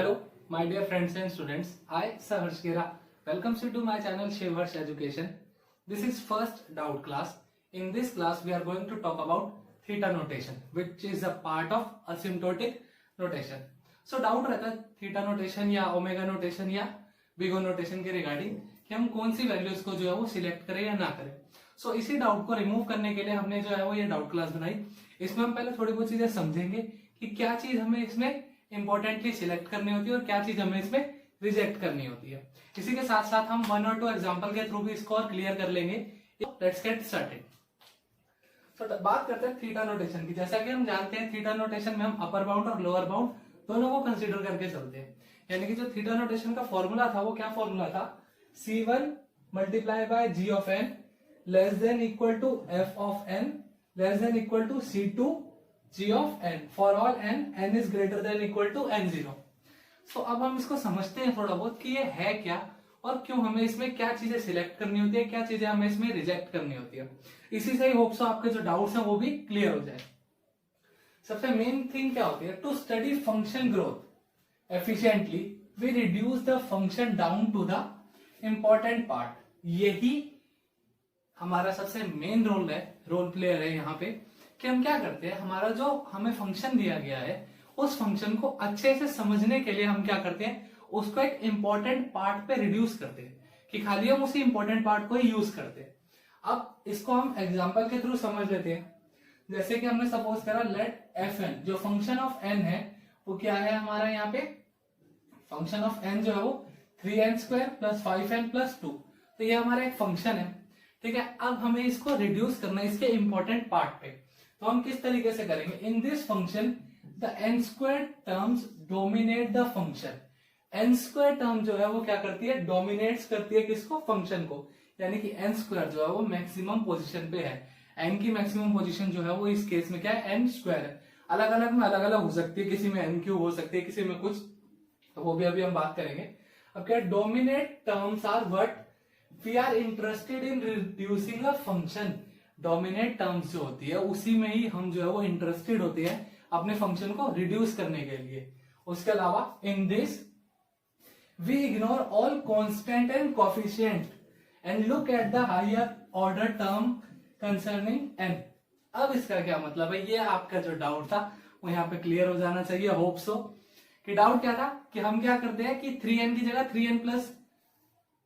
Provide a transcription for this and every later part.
Hello, my dear friends and students. I, Sir Harsh Gera, welcomes you to my channel Shiv Harsh Education. This is first doubt class. In this class, we are going to talk about theta notation, which is a part of asymptotic notation. So doubt रहता है theta notation या omega notation या big O notation के regarding कि हम कौन सी values को जो है वो सिलेक्ट करें या ना करें. सो इसी डाउट को रिमूव करने के लिए हमने जो है वो ये डाउट क्लास बनाई. इसमें हम पहले थोड़ी बहुत चीजें समझेंगे कि क्या चीज हमें इसमें इंपॉर्टेंटली सिलेक्ट करनी होती है और क्या चीज हमें इसमें रिजेक्ट करनी होती है. इसी के साथ साथ हम 1 और 2 एग्जांपल के थ्रू भी इसको और क्लियर कर लेंगे. Let's get started. तो बात करते हैं थीटा नोटेशन की. जैसा कि हम जानते हैं थीटा नोटेशन में हम अपर बाउंड और लोअर बाउंड दोनों को कंसीडर करके चलते हैं. यानी कि जो थीटा नोटेशन का फॉर्मूला था वो क्या फॉर्मूला था, C1 multiply by G of n less than equal to f of n less than equal to C2 G of n for all n is greater than equal to n0. So अब हम इसको समझते हैं थोड़ा बहुत कि ये है क्या और क्यों हमें इसमें क्या चीजें सिलेक्ट करनी होती है, क्या चीजें हमें इसमें रिजेक्ट करनी होती है. इसी से ही होप सो आपके जो डाउट्स हैं वो भी क्लियर हो जाए. सबसे मेन थिंग क्या होती है, to study function growth efficiently we reduce the function down to the important part. यही हमारा सबसे मेन रोल प्लेयर है यहाँ पे कि हम क्या करते हैं, हमारा जो हमें फंक्शन दिया गया है उस फंक्शन को अच्छे से समझने के लिए हम क्या करते हैं, उसको एक इंपॉर्टेंट पार्ट पे रिड्यूस करते हैं कि खाली हम उसी इंपॉर्टेंट पार्ट को ही यूज करते हैं. अब इसको हम एग्जांपल के थ्रू समझ लेते हैं. जैसे कि हमने सपोज करा लेट fn, जो फंक्शन ऑफ n है वो क्या है हमारा यहाँ पे, फंक्शन ऑफ n जो है वो 3n square plus 5n plus 2. तो ये हमारा एक फंक्शन है, ठीक है. अब हमें इसको रिड्यूस करना है इसके इंपॉर्टेंट पार्ट पे. तो हम किस तरीके से करेंगे, in this function the n square terms dominate the function. n square term जो है वो क्या करती है, डोमिनेट्स करती है किसको, फंक्शन को. यानी कि n स्क्वायर जो है वो मैक्सिमम पोजीशन पे है. n की मैक्सिमम पोजीशन जो है वो इस केस में क्या है, n स्क्वायर है. अलग अलग में अलग अलग हो सकती है, किसी में n क्यूब हो सकती है, किसी में कुछ, तो वो भी अभी हम बात करेंगे. अब क्या dominate terms are what we are interested in reducing a function. Dominate terms जो होती है उसी में ही हम जो है वो इंटरेस्टेड होते हैं अपने फंक्शन को रिड्यूस करने के लिए. उसके अलावा in this we ignore all constant and coefficient and look at the higher order term concerning n. अब इसका क्या मतलब है, ये आपका जो डाउट था वो यहाँ पे क्लियर हो जाना चाहिए. होप सो कि डाउट क्या था कि हम क्या करते हैं कि 3n की जगह 3n प्लस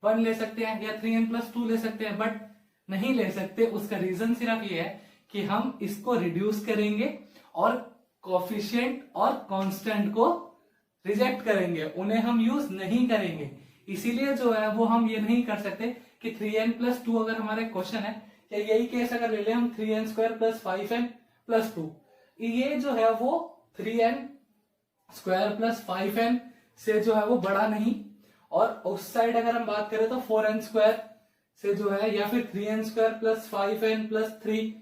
1 ले सकते हैं या 3n प्लस 2 ले सकते हैं, बट नहीं ले सकते. उसका रीजन सिर्फ ये है कि हम इसको रिड्यूस करेंगे और कोएफिशिएंट और कांस्टेंट को रिजेक्ट करेंगे, उन्हें हम यूज नहीं करेंगे. इसीलिए जो है वो हम ये नहीं कर सकते कि 3n प्लस 2 अगर हमारा क्वेश्चन है या यही केस अगर ले लें हम 3n square plus 5n plus 2, ये जो है वो 3n स्क्वायर प्लस 5n से जो है वो बड़ा नहीं. और उस साइड अगर हम बात करें तो 4n स्क्वायर से जो है या फिर 3n square plus 5n plus 3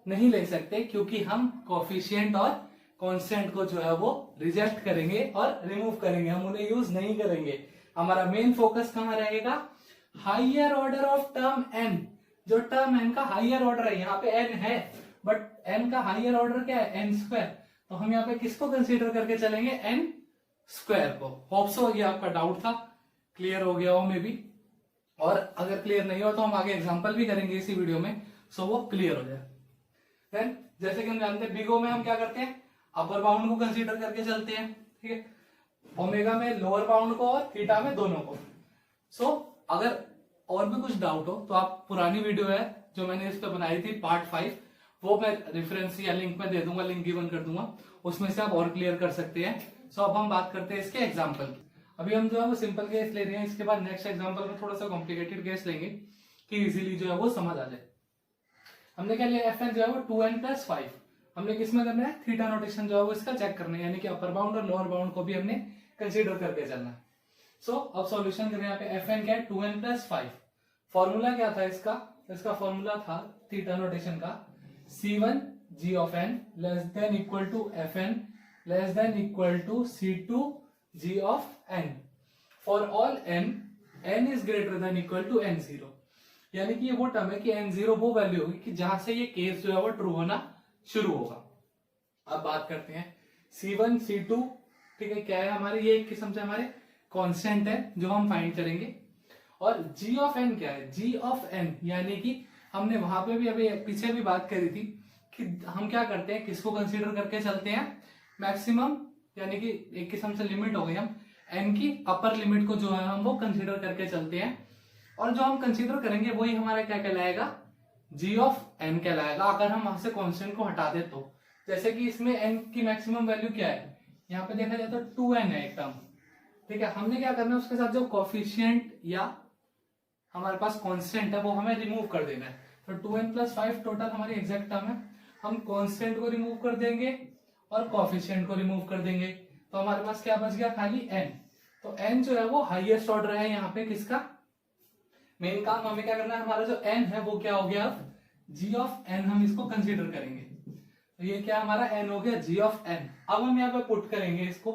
नहीं ले सकते, क्योंकि हम कोएफिशिएंट और कांस्टेंट को जो है वो रिजेक्ट करेंगे और रिमूव करेंगे, हम उन्हें यूज नहीं करेंगे. हमारा मेन फोकस कहां रहेगा, higher order of term n. जो टर्म n का हायर ऑर्डर है, यहाँ पे n है बट n का हायर ऑर्डर क्या है, n स्क्वायर. तो हम यहाँ पे किसको कंसीडर करके चलेंगे, n स्क्वायर को. होप सो ये आपका डाउट था क्लियर हो गया हो मे बी, और अगर क्लियर नहीं हो तो हम आगे एग्जांपल भी करेंगे इसी वीडियो में, सो वो क्लियर हो जाए. देन जैसे कि हम जानते हैं बिग ओ में हम क्या करते हैं, अपर बाउंड को कंसीडर करके चलते हैं, ठीक है. ओमेगा में लोअर बाउंड को और थीटा में दोनों को. सो अगर और भी कुछ डाउट हो तो आप पुरानी वीडियो है जो मैंने इस पे बनाई थी पार्ट 5, वो मैं रेफरेंस या लिंक में दे दूंगा, लिंक गिवन कर दूंगा, उसमें से आप और क्लियर कर सकते हैं. सो अब हम बात करते हैं इसके एग्जाम्पल की. अभी हम जो है वो सिंपल केस ले रहे हैं, इसके बाद नेक्स्ट एग्जांपल में थोड़ा सा कॉम्प्लिकेटेड केस लेंगे कि इजीली जो है वो समझ आ जाए. हमने क्या लिया, fn जो है वो 2n प्लस 5. हमने किसमें करना है, थीटा नोटेशन जो है वो इसका चेक करना है, यानी कि अपर बाउंड और लोअर बाउंड को भी हमने कंसीडर करके चलना है. सो अब सॉल्यूशन करें. यहाँ पे fn क्या है, 2n प्लस 5. फॉर्मूला क्या था इसका फॉर्मूला था थीटा नोटेशन का C1 G of n less than equal to fn less than equal to C2 G of n for all n is greater than equal to n0. यानी कि ये वो term है कि n0 वो value होगी कि जहां से ये केस जो है वो ट्रू होना शुरू होगा. अब बात करते हैं C1 C2 ठीक है, क्या है हमारे, ये एक किस्म से हमारे कांस्टेंट है जो हम फाइंड करेंगे। और g ऑफ n क्या है, g ऑफ n यानी कि हमने वहां पे भी अभी पीछे भी बात करी थी कि हम क्या करते हैं, किसको कंसीडर करके चलते हैं, मैक्सिमम यानी कि एक किस्म से लिमिट हो गई, हम n की अपर लिमिट को जो है हम वो कंसीडर करके चलते हैं। और जो हम कंसीडर करेंगे वही हमारा क्या कहलाएगा, g ऑफ n कहलाएगा, अगर हम वहां से कांस्टेंट को हटा दे तो। जैसे कि इसमें n की मैक्सिमम वैल्यू क्या है, यहाँ पे देखा जाए तो 2n है एक टर्म, ठीक है। हमने क्या करना है, उसके साथ जो कोफिशिएंट या हमारे पास कांस्टेंट है वो हमें रिमूव कर देना है। तो 2n + 5 टोटल हमारी एग्जैक्ट टर्म है, हम कांस्टेंट को रिमूव कर देंगे और कोफिशिएंट को रिमूव कर देंगे, तो हमारे पास क्या बच गया, खाली n। तो n जो है वो हाईएस्ट ऑर्डर है यहाँ पे किसका, मेन काम हमें क्या करना है, हमारा जो n है वो क्या हो गया, अब g ऑफ n हम इसको कंसीडर करेंगे। तो ये क्या हमारा n हो गया, g ऑफ n। अब हम यहाँ पे पुट करेंगे इसको,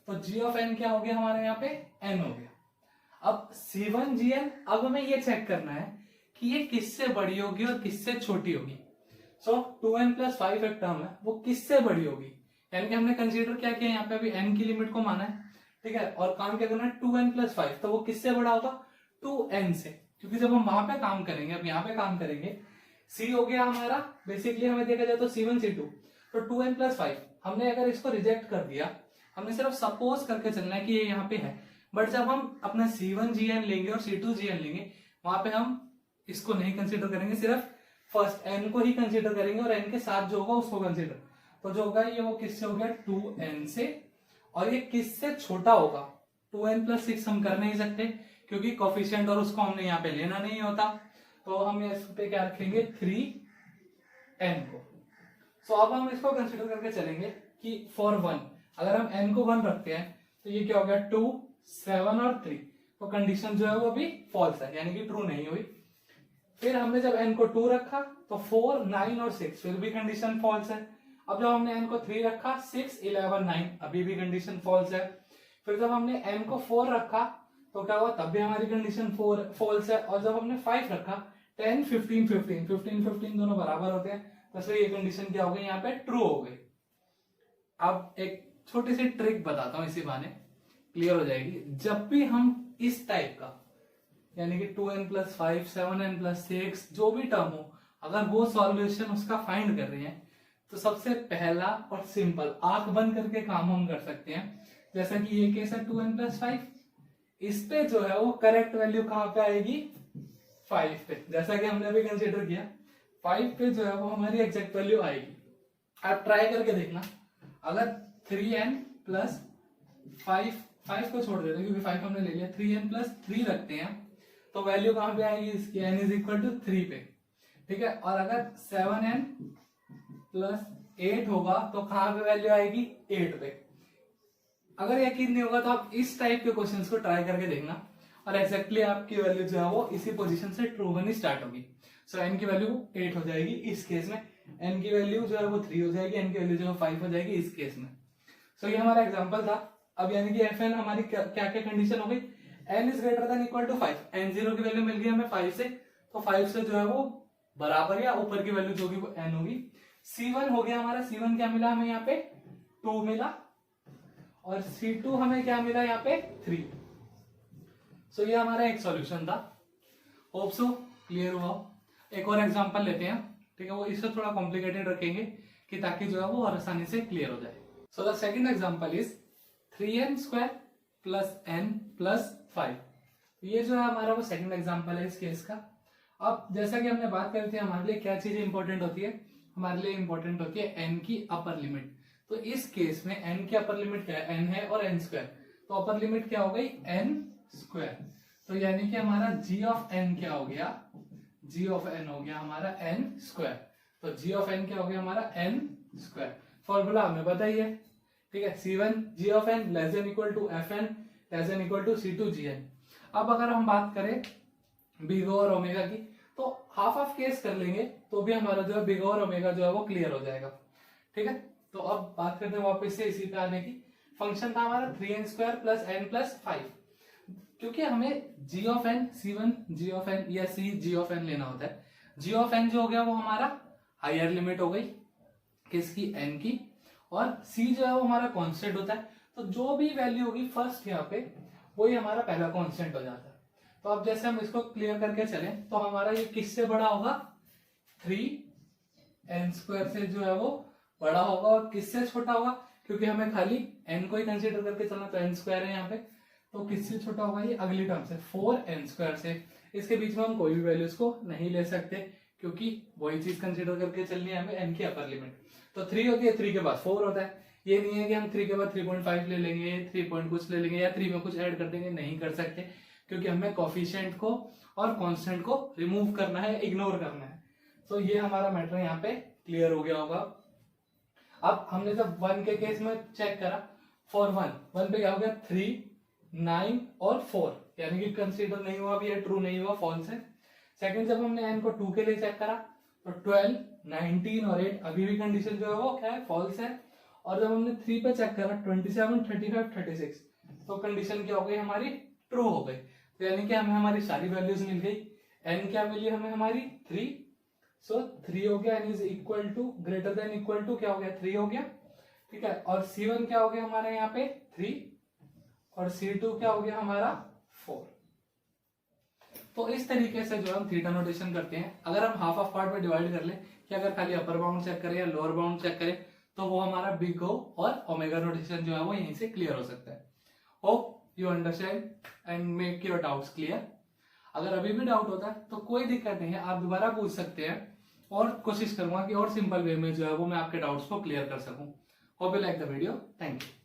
तो g ऑफ n क्या हो गया हमारे यहाँ पे, n हो गया। अब C1Gn, अब हमें ये चेक करना है कि ये किससे बड़ी होगी और किससे छोटी होगी। सो 2n + 5 एक टर्म है, वो किससे बड़ी होगी, यानी कि हमने कंसीडर क्या किया, यहाँ पे अभी n की लिमिट को माना है, ठीक है, और काम क्या करना है 2n + 5, तो वो किससे बड़ा होगा, 2n से, क्योंकि जब हम वहां पे काम करेंगे, अब यहाँ पे काम करेंगे, c हो गया हमारा, बेसिकली हमें देखा जाए तो C1 C2, तो 2n + 5, हमने अगर इसको रिजेक्ट कर दिया, हमने सिर्फ सपोज करके चलना है कि ये यहाँ पे है, बट जब हम अपना C1Gn लेंगे और C2Gn लेंगे, वहां पे हम इसको नहीं कंसीडर करेंगे, सिर्फ फर्स्ट n को ही कंसीडर करेंगे और n के साथ जो होगा उसको कंसीडर, तो जो होगा ये वो किससे हो गया, 2n से, और ये किससे छोटा होगा, 2n + 6 हम कर नहीं सकते क्योंकि कोफिशिएंट और उसको हमने यहाँ पे लेना नहीं होता, तो हम इस पे क्या रखेंगे, 3n को। सो अब हम इसको कंसीडर करके चलेंगे कि फॉर 1, अगर हम n को 1 रखते हैं तो ये क्या हो गया, 2, 7 और 3, तो कंडीशन जो है वो भी फॉल्स है, यानी कि ट्रू नहीं हुई। फिर हमने जब n को 2 रखा तो 4, 9 और 6, फिर भी कंडीशन फॉल्स है। अब जब हमने n को 3 रखा, 6, 11, 9, अभी भी कंडीशन फॉल्स है। फिर जब हमने n को 4 रखा तो क्या हुआ, तब भी हमारी कंडीशन फॉल्स है। और जब हमने 5 रखा, 10, 15, 15, 15, 15 दोनों बराबर होते हैं, तो इसलिए ये कंडीशन क्या हो गई, यहाँ पे ट्रू हो गई। अब एक छोटी सी ट्रिक बताता हूं, इसी बहाने क्लियर हो जाएगी। जब भी हम इस टाइप का, यानी कि 2n + 5, 7n + 6 जो भी टर्म हो, अगर वो सॉल्यूशन उसका फाइंड कर रहे हैं, तो सबसे पहला और सिंपल आंख बंद करके काम हम कर सकते हैं। जैसा कि ये केस है 2n + 5, इस पे जो है वो करेक्ट वैल्यू कहां पे आएगी, 5 पे, जैसा कि हमने अभी कंसीडर किया, 5 पे जो है वो हमारी एग्जैक्ट वैल्यू आएगी। आप ट्राई करके देखना, अगर 3n + 5 को छोड़ देते हैं क्योंकि 5 हमने ले लिया, 3n + 3 रखते हैं तो वैल्यू कहां पे आएगी इसकी, n = 3 पे, ठीक है। और अगर 7n + 8 होगा तो कहां पे वैल्यू आएगी, 8 पे। अगर यकीन नहीं होगा तो आप इस टाइप के क्वेश्चंस को ट्राई करके देखना, और एग्जैक्टली आपकी वैल्यू जो है वो इसी पोजीशन से ट्रू होनी स्टार्ट होगी। सो n की वैल्यू 8 हो जाएगी इस केस में, n की वैल्यू जो है वो 3 हो जाएगी, n की वैल्यू जो है 5 हो जाएगी इस केस में। सो ये हमारा एग्जांपल था। अब यानी कि fn हमारी क्या क्या कंडीशन हो गई, n > 5, n0 की वैल्यू मिल गई हमें 5 से, तो 5 से जो है वो बराबर या ऊपर की वैल्यू जो होगी वो n होगी। C1 हो गया हमारा, C1 क्या मिला हमें यहाँ पे, 2 मिला, और C2 हमें क्या मिला यहाँ पे, 3। सो ये हमारा एक सॉल्यूशन था। होप सो क्लियर हुआ। एक और एग्जांपल लेते हैं, ठीक है, वो इससे थोड़ा कॉम्प्लिकेटेड रखेंगे कि ताकि जो है वो और आसानी से क्लियर हो जाए। So the second example is 3n² + n + 5। ये जो है हमारा वो सेकंड एग्जांपल है इस केस का। अब जैसा कि हमने बात करी थी, हमारे लिए क्या चीज इंपॉर्टेंट होती है, हमारे लिए इंपॉर्टेंट होती है n की अपर लिमिट। तो इस केस में n की अपर लिमिट क्या है, n है और n², तो अपर लिमिट क्या हो गई, n²। तो यानी कि हमारा g ऑफ n क्या हो गया, g ऑफ n हो गया हमारा n²। तो g ऑफ n क्या हो गया हमारा, n²। फॉर्मूला हमें पता ही है, ठीक है, C1 g of n ≤ fn ≤ C2Gn। अब अगर हम बात करें बिग और ओमेगा की, तो हाफ ऑफ केस कर लेंगे तो भी हमारा जो है बिग और ओमेगा जो है वो क्लियर हो जाएगा, ठीक है। तो अब बात करते हैं वापस से इसी पे आने की। फंक्शन था हमारा 3n² + n + 5, क्योंकि हमें g of n, C1 g of n या C g ऑफ n लेना होता है। g ऑफ n जो हो गया वो हमारा हायर लिमिट हो गई किसकी, n की, और c जो है वो हमारा कांस्टेंट होता है। तो जो भी वैल्यू होगी फर्स्ट यहाँ पे वही हमारा पहला कांस्टेंट हो जाता है। तो अब जैसे हम इसको क्लियर करके चलें तो हमारा ये किससे बड़ा होगा, 3n² से जो है वो बड़ा होगा, और किससे छोटा होगा, क्योंकि हमें खाली n को ही कंसीडर करके चलना, तो n² है यहाँ पे, तो किससे छोटा होगा ये अगली टर्म से 4n² से। इसके बीच में हम कोई भी वैल्यूज को नहीं ले सकते क्योंकि वही चीज कंसीडर करके चलनी है हमें, n की अपर लिमिट। तो 3 होती है, 3 के बाद 4 होता है। ये नहीं है कि हम 3 के बाद 3.5 ले लेंगे, 3 पॉइंट कुछ ले लेंगे या 3 में कुछ ऐड कर देंगे, नहीं कर सकते, क्योंकि हमें कोफिशिएंट को और कांस्टेंट को रिमूव करना है, इग्नोर करना है। तो ये हमारा मैटर यहाँ पे क्लियर हो गया होगा। अब हमने जब 1 के केस में चेक करा, फॉर 1 पे क्या हो गया 3, 9 और 4, यानी कि कंसीडर नहीं हुआ, अभी ये ट्रू नहीं हुआ, फॉल्स है। सेकंड जब हमने n को 2 के लिए चेक करा तो 12, 19 और 8, अभी भी कंडीशन जो है वो क्या है, फॉल्स है। और जब हमने 3 पे चेक करा 27, 35, 36, तो कंडीशन क्या हो गई हमारी, ट्रू हो गई। तो यानी कि हमें हमारी सारी वैल्यूज मिल गई। n क्या मिली हमें हमारी 3, सो 3 हो गया, n is equal to greater than equal to क्या हो गया 3 हो गया, ठीक है। और C1 क्या हो गया हमारा यहाँ पे 3, और C2 क्या हो गया हमारा 4। तो इस तरीके से जो हम थीटा नोटेशन करते हैं, अगर हम हाफ ऑफ पार्ट में डिवाइड कर ले कि अगर खाली अपर बाउंड चेक करें या लोअर बाउंड चेक करें, तो वो हमारा बिग ओ और ओमेगा नोटेशन जो है वो यहीं से क्लियर हो सकता है। Hope you understand and make your doubts clear. अगर अभी भी डाउट होता है तो कोई दिक्कत नहीं है, आप दोबारा पूछ सकते हैं, और कोशिश करूंगा कि और सिंपल वे में जो है वो मैं आपके डाउट्स को क्लियर कर सकूं। Hope you like the video, thank you.